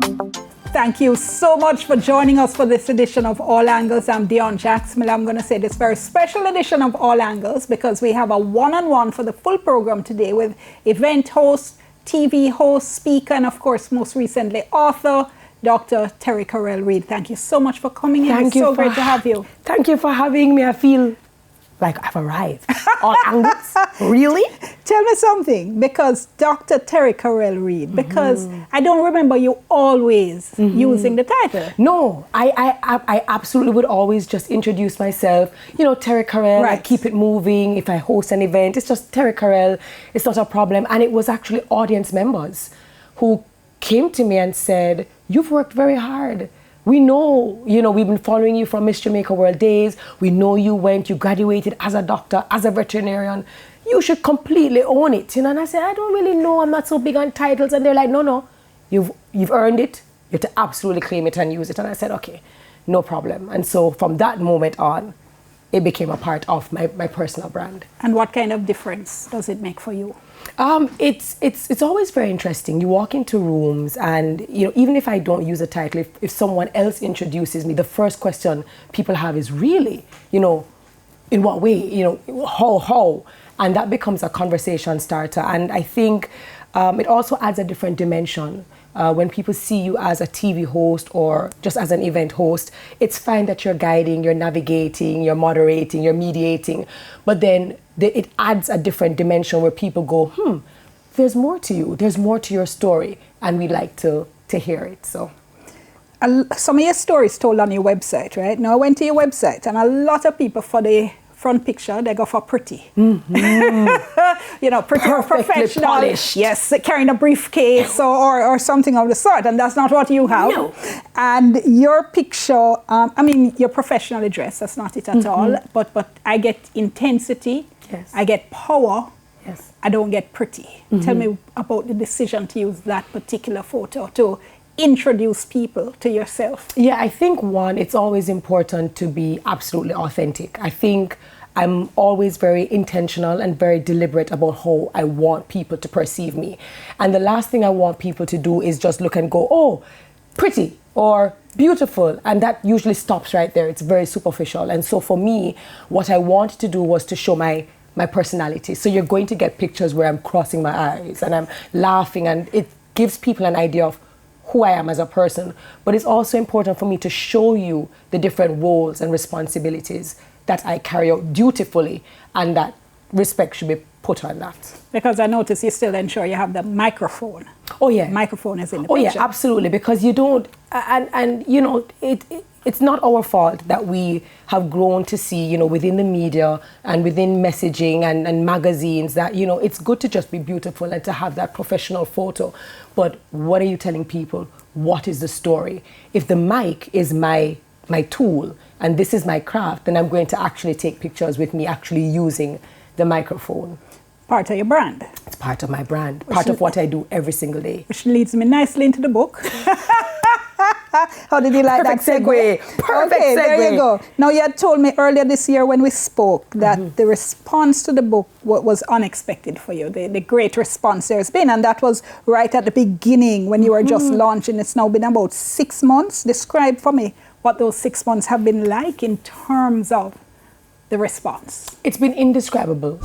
Thank you so much for joining us for this edition of All Angles. I'm Dion Jackson. I'm going to say this very special edition of All Angles because we have a one-on-one for the full program today with event host, TV host, speaker, and of course, most recently, author, Dr. Terri-karelle Reid. Thank you so much for coming in. It's so great to have you. Thank you for having me. I feel like I've arrived. All angles? Really? Tell me something, because Dr. Terri-karelle Reid, because I don't remember you always using the title. No, I absolutely would always just introduce myself. You know, Terri-karelle, Right. I keep it moving. If I host an event, it's just Terri-karelle. It's not a problem. And it was actually audience members who came to me and said, "You've worked very hard. We know, we've been following you from Miss Jamaica World Days. We know you graduated as a doctor, as a veterinarian. You should completely own it." And I said, "I don't really know. I'm not so big on titles." And they're like, no, you've earned it. You have to absolutely claim it and use it. And I said, okay, no problem. And so from that moment on, it became a part of my personal brand. And what kind of difference does it make for you? It's always very interesting. You walk into rooms and, even if I don't use a title, if someone else introduces me, the first question people have is, really, in what way, how? And that becomes a conversation starter. And I think it also adds a different dimension. When people see you as a TV host or just as an event host, it's fine that you're guiding, you're navigating, you're moderating, you're mediating, but then it adds a different dimension where people go, there's more to you, there's more to your story, and we like to hear it. So some of your stories told on your website, right? Now I went to your website and a lot of people for the front picture, they go for pretty. Pretty or professional. Polished. Yes, carrying a briefcase or something of the sort, and that's not what you have. No. And your picture, you're professionally dressed, that's not it at all, but I get intensity, yes. I get power, yes. I don't get pretty. Tell me about the decision to use that particular photo to introduce people to yourself. Yeah, I think it's always important to be absolutely authentic. I think I'm always very intentional and very deliberate about how I want people to perceive me. And the last thing I want people to do is just look and go, oh, pretty or beautiful. And that usually stops right there. It's very superficial. And so for me, what I wanted to do was to show my personality. So you're going to get pictures where I'm crossing my eyes and I'm laughing, and it gives people an idea of who I am as a person. But it's also important for me to show you the different roles and responsibilities that I carry out dutifully, and that respect should be put on that. Because I notice you still ensure you have the microphone. Oh yeah. Microphone is in the picture. picture. Oh yeah, absolutely. Because you don't, it's not our fault that we have grown to see, within the media and within messaging and magazines that, it's good to just be beautiful and to have that professional photo. But what are you telling people? What is the story? If the mic is my tool and this is my craft, then I'm going to actually take pictures with me actually using the microphone. Part of your brand. It's part of my brand, part of what I do every single day. Which leads me nicely into the book. How did you like that segue? Perfect segue. There you go. Now, you had told me earlier this year when we spoke that the response to the book was unexpected for you, the great response there's been, and that was right at the beginning when you were just launching. It's now been about 6 months. Describe for me what those 6 months have been like in terms of the response. It's been indescribable.